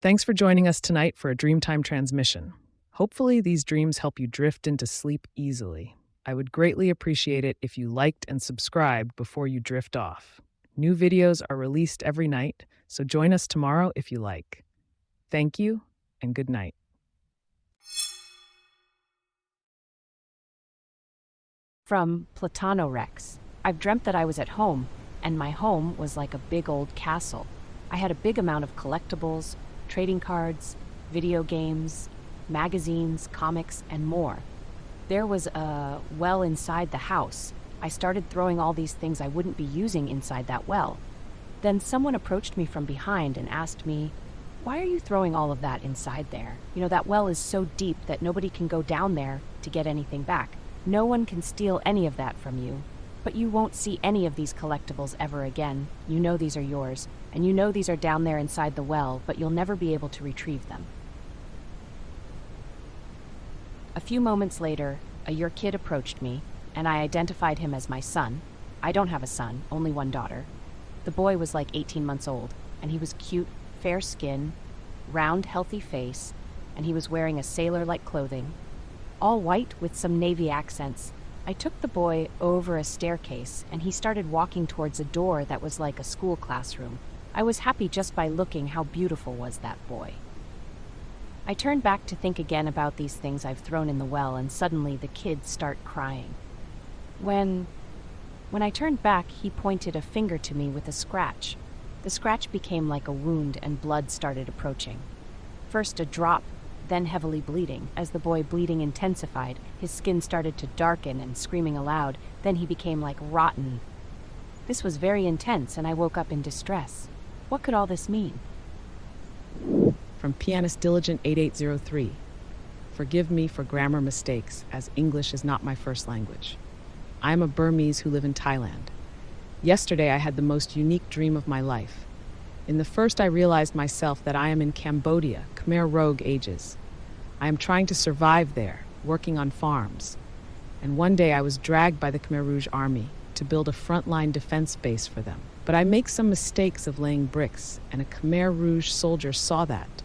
Thanks for joining us tonight for a Dreamtime Transmission. Hopefully, these dreams help you drift into sleep easily. I would greatly appreciate it if you liked and subscribed before you drift off. New videos are released every night, so join us tomorrow if you like. Thank you, and good night. From Platanorex. I've dreamt that I was at home, and my home was like a big old castle. I had a big amount of collectibles, trading cards, video games, magazines, comics, and more. There was a well inside the house. I started throwing all these things I wouldn't be using inside that well. Then someone approached me from behind and asked me, "Why are you throwing all of that inside there? You know, that well is so deep that nobody can go down there to get anything back. No one can steal any of that from you. But you won't see any of these collectibles ever again. You know these are yours, and you know these are down there inside the well, but you'll never be able to retrieve them." A few moments later, a your kid approached me, and I identified him as my son. I don't have a son, only one daughter. The boy was like 18 months old, and he was cute, fair skin, round, healthy face, and he was wearing a sailor-like clothing, all white with some navy accents. I took the boy over a staircase, and he started walking towards a door that was like a school classroom. I was happy just by looking how beautiful was that boy. I turned back to think again about these things I've thrown in the well, and suddenly the kids start crying. When I turned back, he pointed a finger to me with a scratch. The scratch became like a wound, and blood started approaching. First a drop, then heavily bleeding. As the boy bleeding intensified, his skin started to darken and screaming aloud. Then he became like rotten. This was very intense, and I woke up in distress. What could all this mean? From Pianist Diligent 8803. Forgive me for grammar mistakes, as English is not my first language. I am a Burmese who live in Thailand. Yesterday I had the most unique dream of my life. In the first, I realized myself that I am in Cambodia, Khmer Rouge ages. I am trying to survive there, working on farms. And one day I was dragged by the Khmer Rouge army to build a frontline defense base for them. But I make some mistakes of laying bricks, and a Khmer Rouge soldier saw that.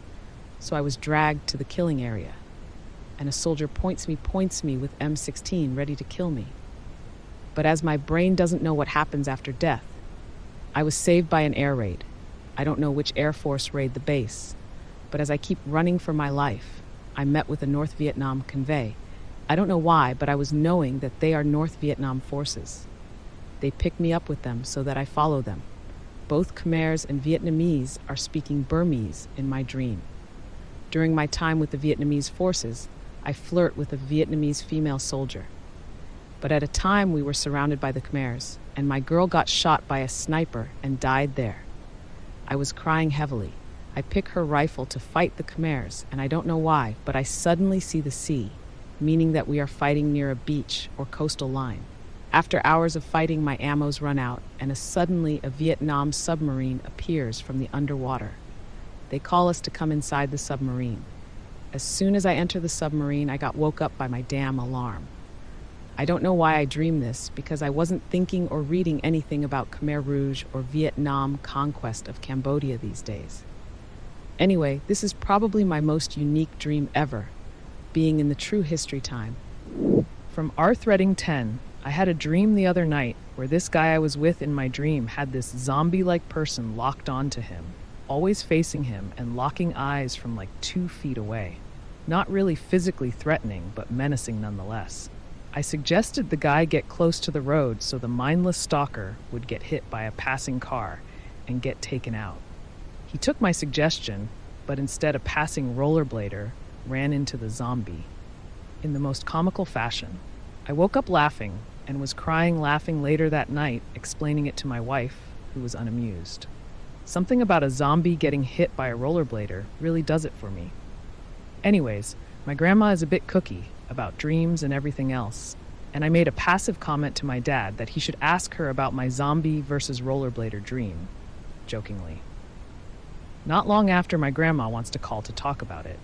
So I was dragged to the killing area. And a soldier points me with M16, ready to kill me. But as my brain doesn't know what happens after death, I was saved by an air raid. I don't know which Air Force raid the base, but as I keep running for my life, I met with a North Vietnam convoy. I don't know why, but I was knowing that they are North Vietnam forces. They pick me up with them so that I follow them. Both Khmers and Vietnamese are speaking Burmese in my dream. During my time with the Vietnamese forces, I flirt with a Vietnamese female soldier. But at a time we were surrounded by the Khmers, and my girl got shot by a sniper and died there. I was crying heavily. I pick her rifle to fight the Khmers, and I don't know why, but I suddenly see the sea, meaning that we are fighting near a beach or coastal line. After hours of fighting, my ammos run out, and suddenly a Vietnam submarine appears from the underwater. They call us to come inside the submarine. As soon as I enter the submarine, I got woke up by my damn alarm. I don't know why I dreamed this, because I wasn't thinking or reading anything about Khmer Rouge or Vietnam conquest of Cambodia these days. Anyway, this is probably my most unique dream ever, being in the true history time. From Arthreading 10, I had a dream the other night where this guy I was with in my dream had this zombie-like person locked onto him, always facing him and locking eyes from like 2 feet away. Not really physically threatening, but menacing nonetheless. I suggested the guy get close to the road so the mindless stalker would get hit by a passing car and get taken out. He took my suggestion, but instead a passing rollerblader ran into the zombie in the most comical fashion. I woke up laughing and was crying laughing later that night, explaining it to my wife, who was unamused. Something about a zombie getting hit by a rollerblader really does it for me. Anyways, my grandma is a bit cookie about dreams and everything else, and I made a passive comment to my dad that he should ask her about my zombie versus rollerblader dream, jokingly. Not long after, my grandma wants to call to talk about it.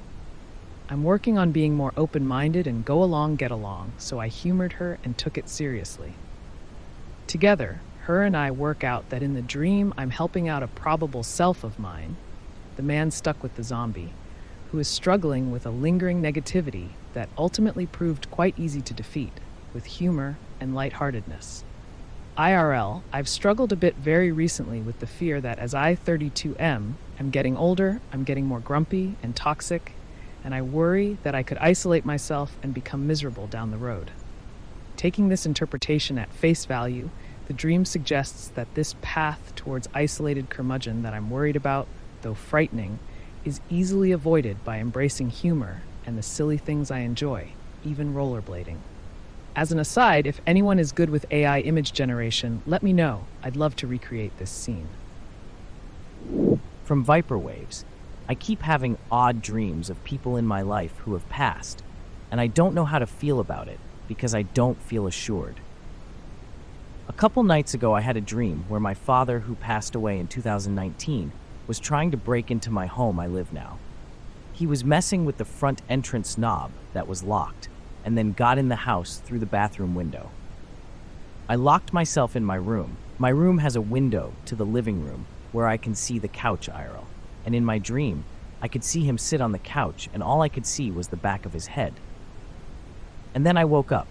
I'm working on being more open-minded and go along, get along, so I humored her and took it seriously. Together, her and I work out that in the dream I'm helping out a probable self of mine, the man stuck with the zombie, who is struggling with a lingering negativity that ultimately proved quite easy to defeat, with humor and lightheartedness. IRL, I've struggled a bit very recently with the fear that as I, 32M, am getting older, I'm getting more grumpy and toxic, and I worry that I could isolate myself and become miserable down the road. Taking this interpretation at face value, the dream suggests that this path towards isolated curmudgeon that I'm worried about, though frightening, is easily avoided by embracing humor and the silly things I enjoy, even rollerblading. As an aside, if anyone is good with AI image generation, let me know. I'd love to recreate this scene. From Viper Waves, I keep having odd dreams of people in my life who have passed, and I don't know how to feel about it because I don't feel assured. A couple nights ago, I had a dream where my father, who passed away in 2019, was trying to break into my home I live now. He was messing with the front entrance knob that was locked, and then got in the house through the bathroom window. I locked myself in my room. My room has a window to the living room where I can see the couch IRL. And in my dream, I could see him sit on the couch, and all I could see was the back of his head. And then I woke up.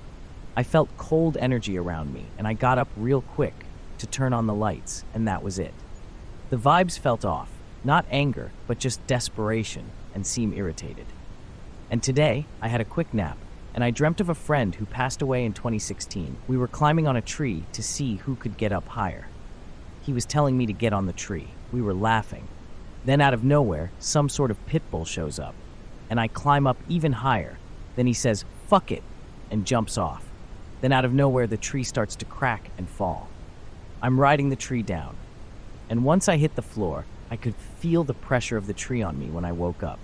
I felt cold energy around me, and I got up real quick to turn on the lights, and that was it. The vibes felt off, not anger, but just desperation, and seemed irritated. And today, I had a quick nap, and I dreamt of a friend who passed away in 2016. We were climbing on a tree to see who could get up higher. He was telling me to get on the tree. We were laughing. Then out of nowhere, some sort of pit bull shows up, and I climb up even higher. Then he says, "Fuck it," and jumps off. Then out of nowhere, the tree starts to crack and fall. I'm riding the tree down, and once I hit the floor, I could feel the pressure of the tree on me when I woke up.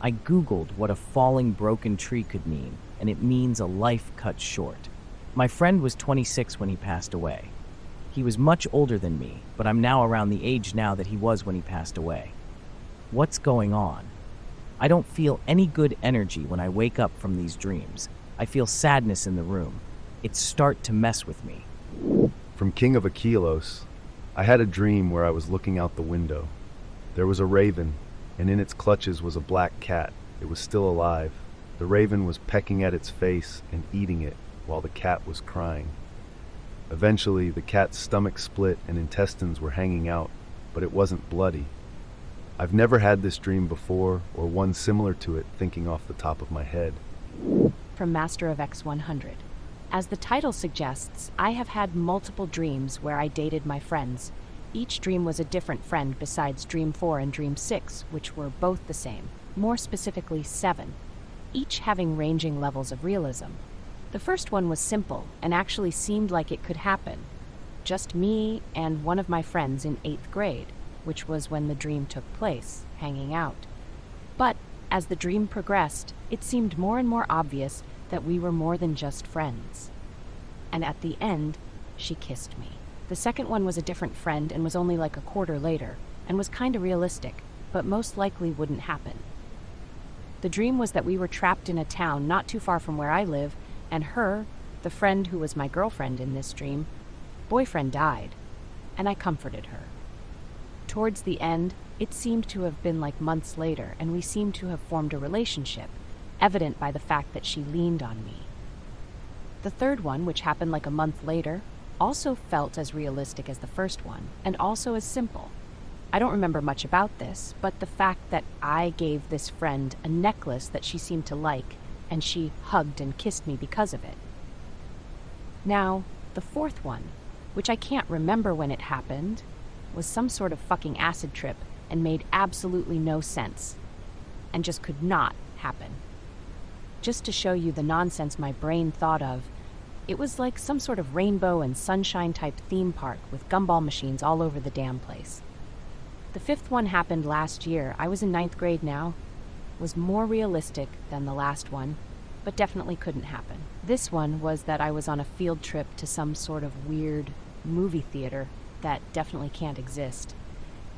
I Googled what a falling broken tree could mean, and it means a life cut short. My friend was 26 when he passed away. He was much older than me, but I'm now around the age now that he was when he passed away. What's going on? I don't feel any good energy when I wake up from these dreams. I feel sadness in the room. It starts to mess with me. From King of Aquilos, I had a dream where I was looking out the window. There was a raven, and in its clutches was a black cat. It was still alive. The raven was pecking at its face and eating it while the cat was crying. Eventually, the cat's stomach split and intestines were hanging out, but it wasn't bloody. I've never had this dream before, or one similar to it, thinking off the top of my head. From Master of X100. As the title suggests, I have had multiple dreams where I dated my friends. Each dream was a different friend besides Dream 4 and Dream 6, which were both the same, more specifically 7, each having ranging levels of realism. The first one was simple and actually seemed like it could happen. Just me and one of my friends in 8th grade, which was when the dream took place, hanging out. But as the dream progressed, it seemed more and more obvious that we were more than just friends. And at the end, she kissed me. The second one was a different friend and was only like a quarter later, and was kinda realistic, but most likely wouldn't happen. The dream was that we were trapped in a town not too far from where I live, and her, the friend who was my girlfriend in this dream, boyfriend died, and I comforted her. Towards the end, it seemed to have been like months later, and we seemed to have formed a relationship, evident by the fact that she leaned on me. The third one, which happened like a month later, also felt as realistic as the first one, and also as simple. I don't remember much about this, but the fact that I gave this friend a necklace that she seemed to like, and she hugged and kissed me because of it. Now, the fourth one, which I can't remember when it happened, was some sort of fucking acid trip and made absolutely no sense, and just could not happen. Just to show you the nonsense my brain thought of, it was like some sort of rainbow and sunshine type theme park with gumball machines all over the damn place. The fifth one happened last year. I was in 9th grade now. Was more realistic than the last one, but definitely couldn't happen. This one was that I was on a field trip to some sort of weird movie theater that definitely can't exist.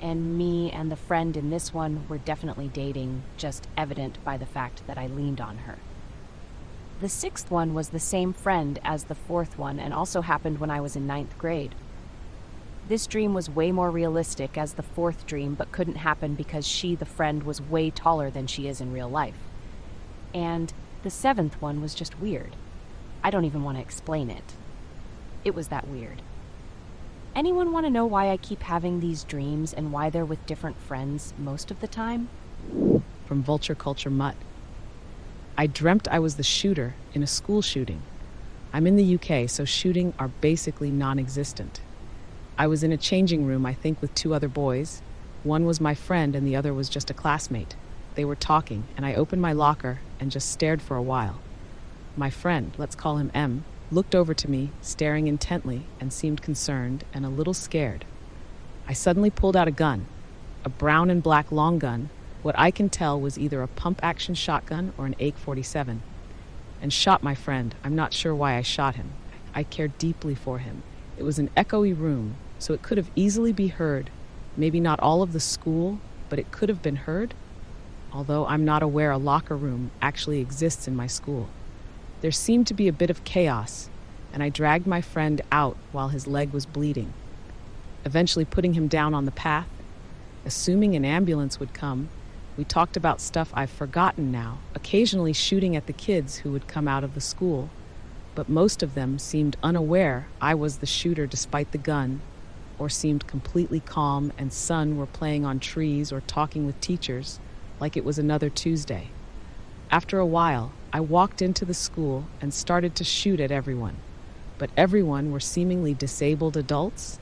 And me and the friend in this one were definitely dating, just evident by the fact that I leaned on her. The sixth one was the same friend as the fourth one and also happened when I was in 9th grade. This dream was way more realistic as the fourth dream, but couldn't happen because she, the friend, was way taller than she is in real life. And the seventh one was just weird. I don't even want to explain it. It was that weird. Anyone want to know why I keep having these dreams and why they're with different friends most of the time? From Vulture Culture Mutt. I dreamt I was the shooter in a school shooting. I'm in the UK, so shooting are basically non-existent. I was in a changing room, I think, with two other boys. One was my friend and the other was just a classmate. They were talking, and I opened my locker and just stared for a while. My friend, let's call him M, looked over to me, staring intently, and seemed concerned and a little scared. I suddenly pulled out a gun, a brown and black long gun. What I can tell was either a pump-action shotgun or an AK-47, and shot my friend. I'm not sure why I shot him. I cared deeply for him. It was an echoey room, so it could have easily be heard. Maybe not all of the school, but it could have been heard. Although I'm not aware a locker room actually exists in my school. There seemed to be a bit of chaos, and I dragged my friend out while his leg was bleeding, eventually putting him down on the path. Assuming an ambulance would come, we talked about stuff I've forgotten now, occasionally shooting at the kids who would come out of the school, but most of them seemed unaware I was the shooter despite the gun, or seemed completely calm and sun were playing on trees or talking with teachers like it was another Tuesday. After a while, I walked into the school and started to shoot at everyone, but everyone were seemingly disabled adults.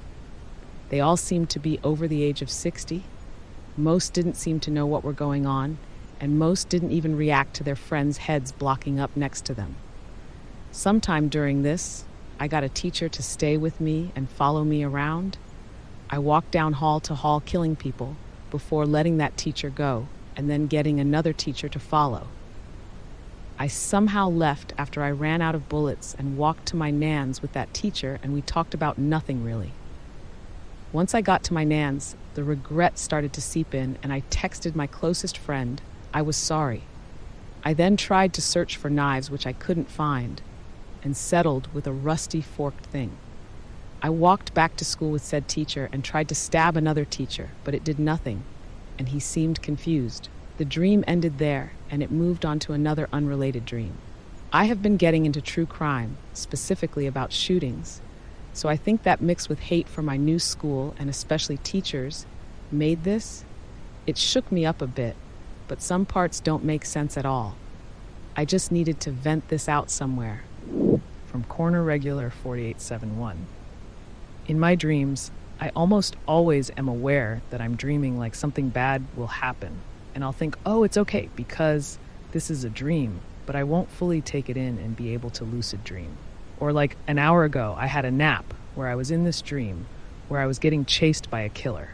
They all seemed to be over the age of 60. Most didn't seem to know what were going on, and most didn't even react to their friends' heads blocking up next to them. Sometime during this, I got a teacher to stay with me and follow me around. I walked down hall to hall killing people before letting that teacher go and then getting another teacher to follow. I somehow left after I ran out of bullets and walked to my nan's with that teacher, and we talked about nothing really. Once I got to my nan's, the regret started to seep in, and I texted my closest friend I was sorry. I then tried to search for knives, which I couldn't find, and settled with a rusty forked thing. I walked back to school with said teacher and tried to stab another teacher, but it did nothing, and he seemed confused. The dream ended there, and it moved on to another unrelated dream. I have been getting into true crime, specifically about shootings, so I think that mixed with hate for my new school, and especially teachers, made this. It shook me up a bit, but some parts don't make sense at all. I just needed to vent this out somewhere. From Corner Regular 4871. In my dreams, I almost always am aware that I'm dreaming like something bad will happen, and I'll think, oh, it's okay because this is a dream, but I won't fully take it in and be able to lucid dream. Or like an hour ago, I had a nap where I was in this dream where I was getting chased by a killer.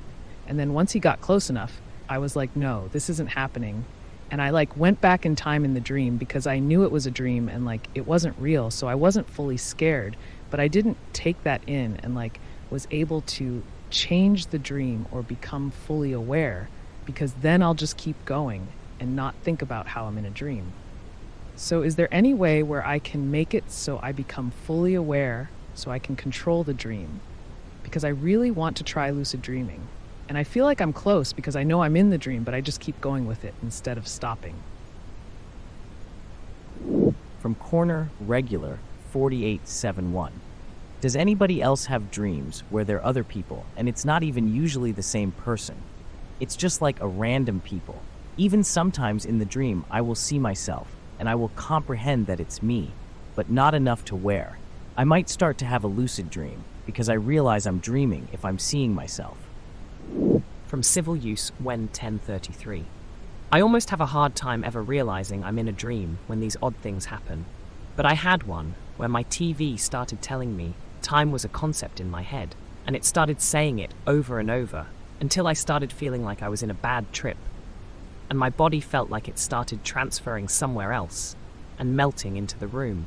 And then once he got close enough, I was like, no, this isn't happening. And I like went back in time in the dream because I knew it was a dream and like it wasn't real. So I wasn't fully scared, but I didn't take that in and like was able to change the dream or become fully aware, because then I'll just keep going and not think about how I'm in a dream. So is there any way where I can make it so I become fully aware so I can control the dream? Because I really want to try lucid dreaming. And I feel like I'm close because I know I'm in the dream, but I just keep going with it instead of stopping. From Corner Regular 4871. Does anybody else have dreams where they're other people and it's not even usually the same person? It's just like a random people. Even sometimes in the dream, I will see myself and I will comprehend that it's me, but not enough to where. I might start to have a lucid dream because I realize I'm dreaming if I'm seeing myself. From Civil Use When 1033. I almost have a hard time ever realizing I'm in a dream when these odd things happen. But I had one where my TV started telling me time was a concept in my head, and it started saying it over and over until I started feeling like I was in a bad trip. And my body felt like it started transferring somewhere else and melting into the room,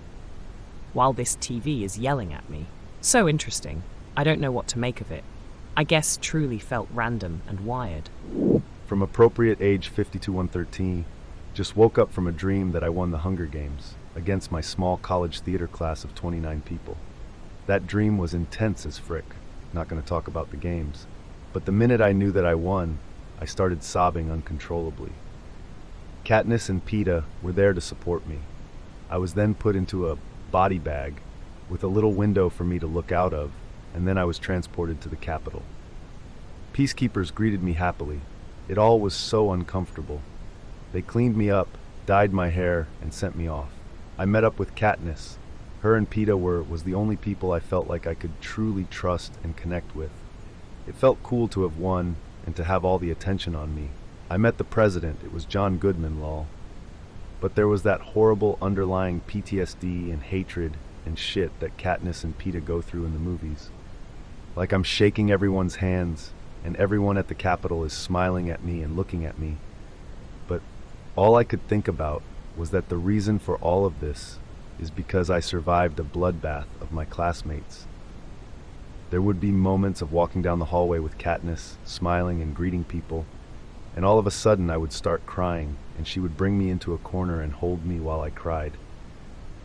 while this TV is yelling at me. So interesting. I don't know what to make of it. I guess truly felt random and wired. From Appropriate Age 52113, just woke up from a dream that I won the Hunger Games against my small college theater class of 29 people. That dream was intense as frick. not going to talk about the games. But the minute I knew that I won, I started sobbing uncontrollably. Katniss and Peeta were there to support me. I was then put into a body bag with a little window for me to look out of, and then I was transported to the capital. Peacekeepers greeted me happily. It all was so uncomfortable. They cleaned me up, dyed my hair, and sent me off. I met up with Katniss. Her and Peeta was the only people I felt like I could truly trust and connect with. It felt cool to have won and to have all the attention on me. I met the president. It was John Goodman, lol. But there was that horrible underlying PTSD and hatred and shit that Katniss and Peeta go through in the movies. Like I'm shaking everyone's hands, and everyone at the Capitol is smiling at me and looking at me. But all I could think about was that the reason for all of this is because I survived a bloodbath of my classmates. There would be moments of walking down the hallway with Katniss, smiling and greeting people, and all of a sudden I would start crying, and she would bring me into a corner and hold me while I cried.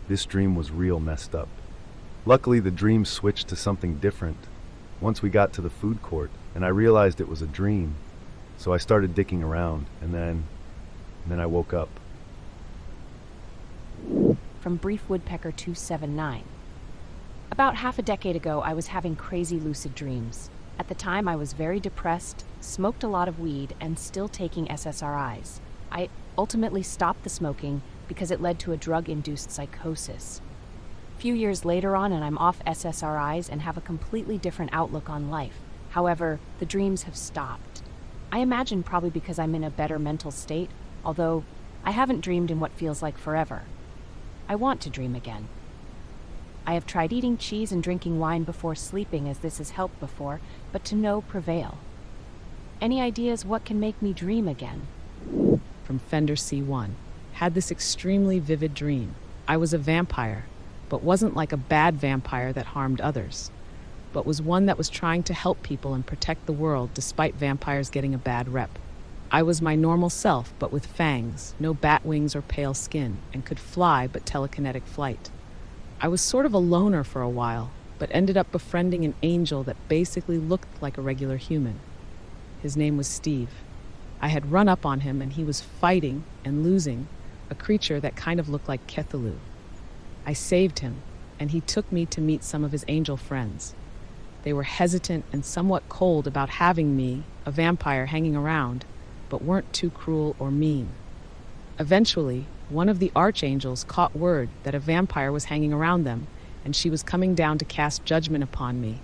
This dream was real messed up. Luckily, the dream switched to something different once we got to the food court, and I realized it was a dream. So I started dicking around, and then I woke up. From Brief Woodpecker 279. About half a decade ago, I was having crazy lucid dreams. At the time, I was very depressed, smoked a lot of weed, and still taking SSRIs. I ultimately stopped the smoking because it led to a drug-induced psychosis. A few years later on, and I'm off SSRIs and have a completely different outlook on life. However, the dreams have stopped. I imagine probably because I'm in a better mental state, although I haven't dreamed in what feels like forever. I want to dream again. I have tried eating cheese and drinking wine before sleeping, as this has helped before, but to no prevail. Any ideas what can make me dream again? From Fender C1. Had this extremely vivid dream. I was a vampire, but wasn't like a bad vampire that harmed others, but was one that was trying to help people and protect the world despite vampires getting a bad rep. I was my normal self, but with fangs, no bat wings or pale skin, and could fly but telekinetic flight. I was sort of a loner for a while, but ended up befriending an angel that basically looked like a regular human. His name was Steve. I had run up on him and he was fighting and losing a creature that kind of looked like Cthulhu. I saved him, and he took me to meet some of his angel friends. They were hesitant and somewhat cold about having me, a vampire, hanging around, but weren't too cruel or mean. Eventually, one of the archangels caught word that a vampire was hanging around them, and she was coming down to cast judgment upon me,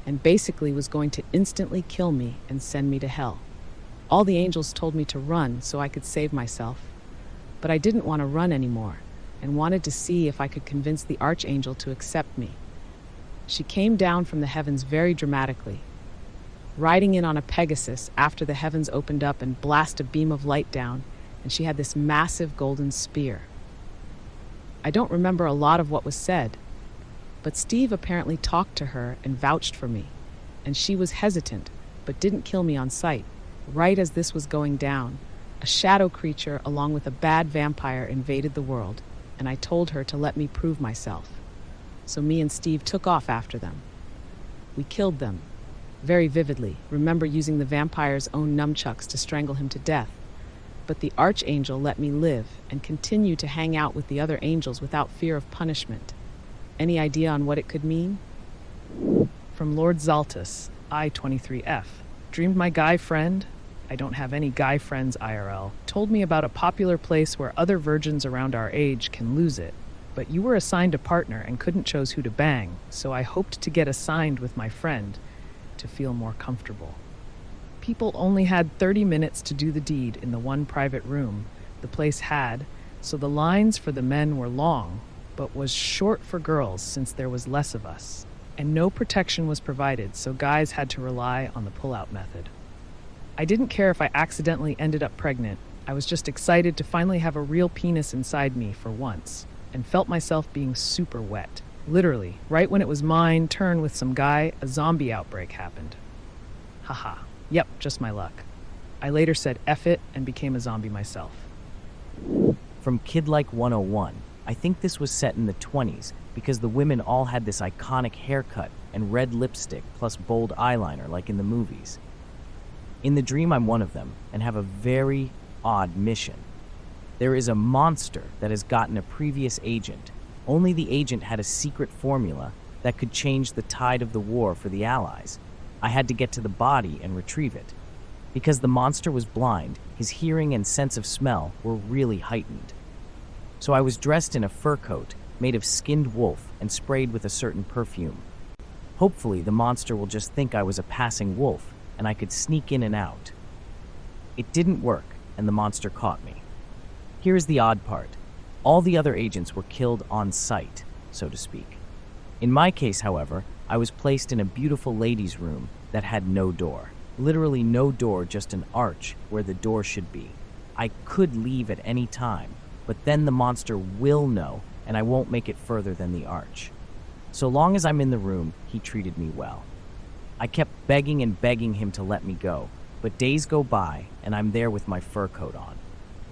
and basically was going to instantly kill me and send me to hell. All the angels told me to run so I could save myself, but I didn't want to run anymore, and wanted to see if I could convince the archangel to accept me. She came down from the heavens very dramatically, riding in on a Pegasus after the heavens opened up and blast a beam of light down, and she had this massive golden spear. I don't remember a lot of what was said, but Steve apparently talked to her and vouched for me, and she was hesitant, but didn't kill me on sight. Right as this was going down, a shadow creature along with a bad vampire invaded the world, and I told her to let me prove myself. So me and Steve took off after them. We killed them, very vividly, remember using the vampire's own nunchucks to strangle him to death. But the archangel let me live and continue to hang out with the other angels without fear of punishment. Any idea on what it could mean? From Lord Zaltus, I-23F. Dreamed my guy friend, I don't have any guy friends IRL, told me about a popular place where other virgins around our age can lose it. But you were assigned a partner and couldn't choose who to bang, so I hoped to get assigned with my friend to feel more comfortable. People only had 30 minutes to do the deed in the one private room the place had, so the lines for the men were long, but was short for girls since there was less of us. And no protection was provided, so guys had to rely on the pull-out method. I didn't care if I accidentally ended up pregnant. I was just excited to finally have a real penis inside me for once, and felt myself being super wet. Literally, right when it was mine turn with some guy, a zombie outbreak happened. Haha. Yep, just my luck. I later said F it and became a zombie myself. From Kid Like 101. I think this was set in the 20s because the women all had this iconic haircut and red lipstick plus bold eyeliner like in the movies. In the dream, I'm one of them and have a very odd mission. There is a monster that has gotten a previous agent. Only the agent had a secret formula that could change the tide of the war for the Allies. I had to get to the body and retrieve it. Because the monster was blind, his hearing and sense of smell were really heightened. So I was dressed in a fur coat made of skinned wolf and sprayed with a certain perfume. Hopefully, the monster will just think I was a passing wolf and I could sneak in and out. It didn't work, and the monster caught me. Here is the odd part. All the other agents were killed on sight, so to speak. In my case, however, I was placed in a beautiful ladies' room that had no door. Literally no door, just an arch where the door should be. I could leave at any time, but then the monster will know, and I won't make it further than the arch. So long as I'm in the room, he treated me well. I kept begging and begging him to let me go, but days go by, and I'm there with my fur coat on.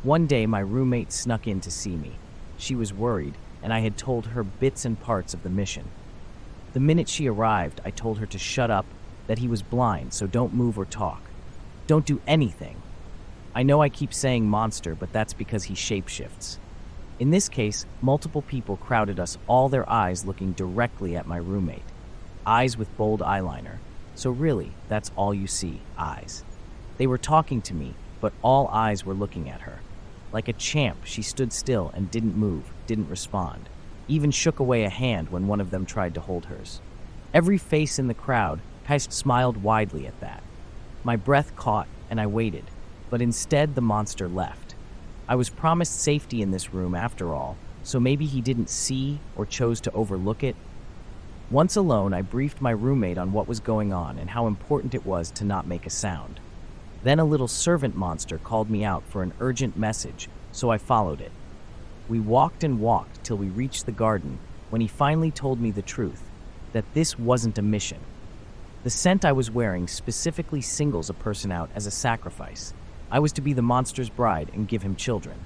One day, my roommate snuck in to see me. She was worried, and I had told her bits and parts of the mission. The minute she arrived, I told her to shut up, that he was blind, so don't move or talk. Don't do anything. I know I keep saying monster, but that's because he shapeshifts. In this case, multiple people crowded us, all their eyes looking directly at my roommate. Eyes with bold eyeliner. So really, that's all you see, eyes. They were talking to me, but all eyes were looking at her. Like a champ, she stood still and didn't move, didn't respond. Even shook away a hand when one of them tried to hold hers. Every face in the crowd smiled widely at that. My breath caught and I waited, but instead the monster left. I was promised safety in this room after all, so maybe he didn't see or chose to overlook it. Once alone, I briefed my roommate on what was going on and how important it was to not make a sound. Then a little servant monster called me out for an urgent message, so I followed it. We walked and walked till we reached the garden, when he finally told me the truth, that this wasn't a mission. The scent I was wearing specifically singles a person out as a sacrifice. I was to be the monster's bride and give him children.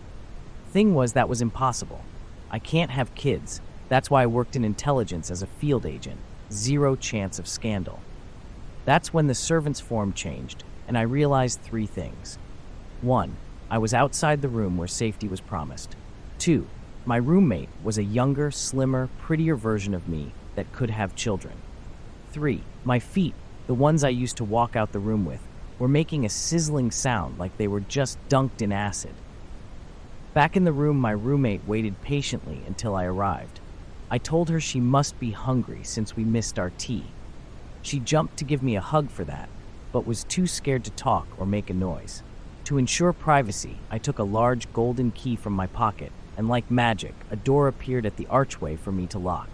Thing was, that was impossible. I can't have kids. That's why I worked in intelligence as a field agent. 0 chance of scandal. That's when the servant's form changed, and I realized 3 things. 1, I was outside the room where safety was promised. 2, my roommate was a younger, slimmer, prettier version of me that could have children. 3, my feet, the ones I used to walk out the room with, were making a sizzling sound like they were just dunked in acid. Back in the room, my roommate waited patiently until I arrived. I told her she must be hungry since we missed our tea. She jumped to give me a hug for that, but was too scared to talk or make a noise. To ensure privacy, I took a large golden key from my pocket, and like magic, a door appeared at the archway for me to lock.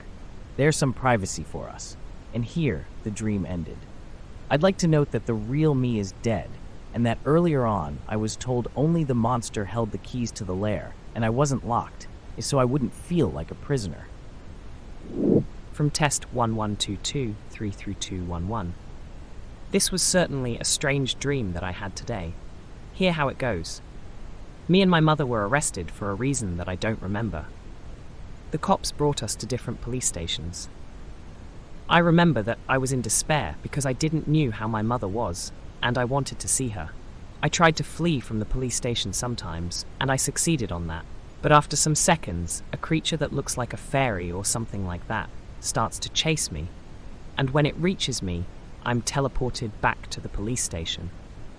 There's some privacy for us. And here, the dream ended. I'd like to note that the real me is dead, and that earlier on, I was told only the monster held the keys to the lair, and I wasn't locked, so I wouldn't feel like a prisoner. From test 1122-33211. This was certainly a strange dream that I had today. Hear how it goes. Me and my mother were arrested for a reason that I don't remember. The cops brought us to different police stations. I remember that I was in despair because I didn't know how my mother was, and I wanted to see her. I tried to flee from the police station sometimes, and I succeeded on that. But after some seconds, a creature that looks like a fairy or something like that starts to chase me, and when it reaches me, I'm teleported back to the police station.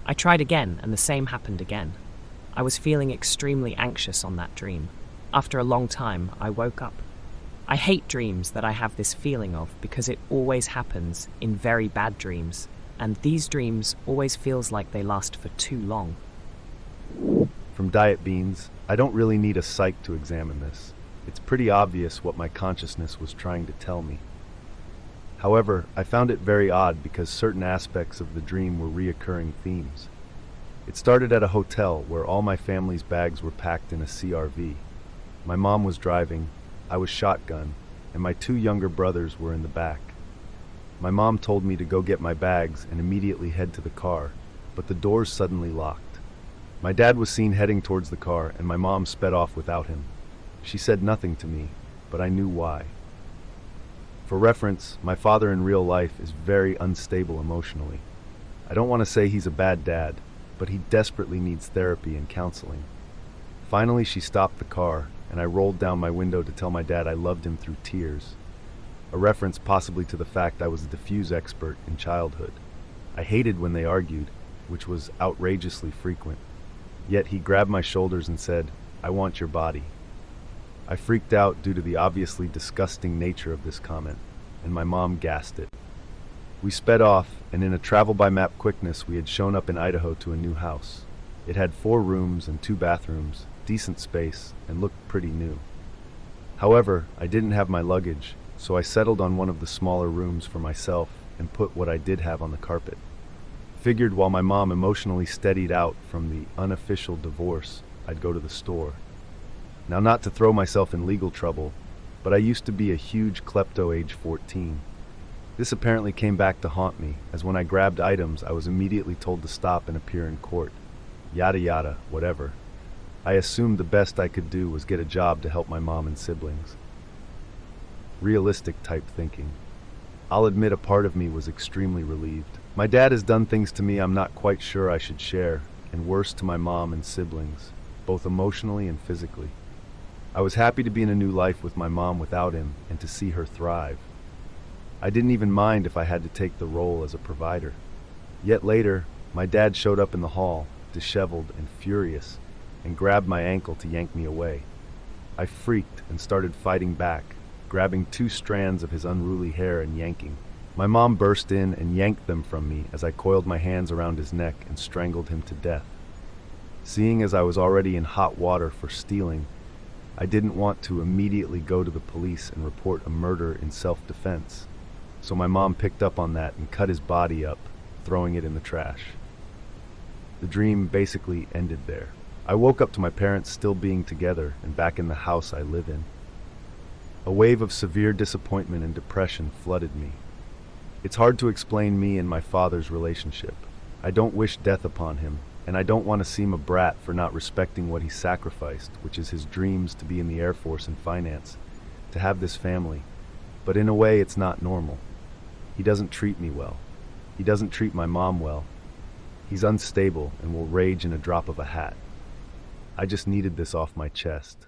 I tried again, and the same happened again. I was feeling extremely anxious on that dream. After a long time, I woke up. I hate dreams that I have this feeling of because it always happens in very bad dreams, and these dreams always feels like they last for too long. From Diet Beans, I don't really need a psych to examine this. It's pretty obvious what my consciousness was trying to tell me. However, I found it very odd because certain aspects of the dream were reoccurring themes. It started at a hotel where all my family's bags were packed in a CRV. My mom was driving, I was shotgun, and my 2 younger brothers were in the back. My mom told me to go get my bags and immediately head to the car, but the doors suddenly locked. My dad was seen heading towards the car, and my mom sped off without him. She said nothing to me, but I knew why. For reference, my father in real life is very unstable emotionally. I don't want to say he's a bad dad, but he desperately needs therapy and counseling. Finally, she stopped the car, and I rolled down my window to tell my dad I loved him through tears, a reference possibly to the fact I was a diffuse expert in childhood. I hated when they argued, which was outrageously frequent. Yet he grabbed my shoulders and said, "I want your body." I freaked out due to the obviously disgusting nature of this comment, and my mom gassed it. We sped off, and in a travel-by-map quickness we had shown up in Idaho to a new house. It had 4 rooms and 2 bathrooms, decent space, and looked pretty new. However, I didn't have my luggage, so I settled on one of the smaller rooms for myself and put what I did have on the carpet. Figured while my mom emotionally steadied out from the unofficial divorce, I'd go to the store. Now, not to throw myself in legal trouble, but I used to be a huge klepto age 14. This apparently came back to haunt me, as when I grabbed items I was immediately told to stop and appear in court. Yada yada, whatever. I assumed the best I could do was get a job to help my mom and siblings. Realistic type thinking. I'll admit a part of me was extremely relieved. My dad has done things to me I'm not quite sure I should share, and worse to my mom and siblings, both emotionally and physically. I was happy to be in a new life with my mom without him and to see her thrive. I didn't even mind if I had to take the role as a provider. Yet later, my dad showed up in the hall, disheveled and furious, and grabbed my ankle to yank me away. I freaked and started fighting back, grabbing 2 strands of his unruly hair and yanking. My mom burst in and yanked them from me as I coiled my hands around his neck and strangled him to death. Seeing as I was already in hot water for stealing, I didn't want to immediately go to the police and report a murder in self-defense, so my mom picked up on that and cut his body up, throwing it in the trash. The dream basically ended there. I woke up to my parents still being together and back in the house I live in. A wave of severe disappointment and depression flooded me. It's hard to explain me and my father's relationship. I don't wish death upon him, and I don't want to seem a brat for not respecting what he sacrificed, which is his dreams to be in the Air Force and finance, to have this family. But in a way, it's not normal. He doesn't treat me well. He doesn't treat my mom well. He's unstable and will rage in a drop of a hat. I just needed this off my chest.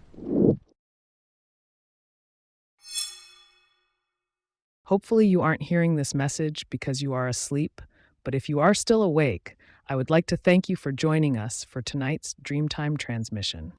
Hopefully you aren't hearing this message because you are asleep, but if you are still awake, I would like to thank you for joining us for tonight's Dreamtime Transmission.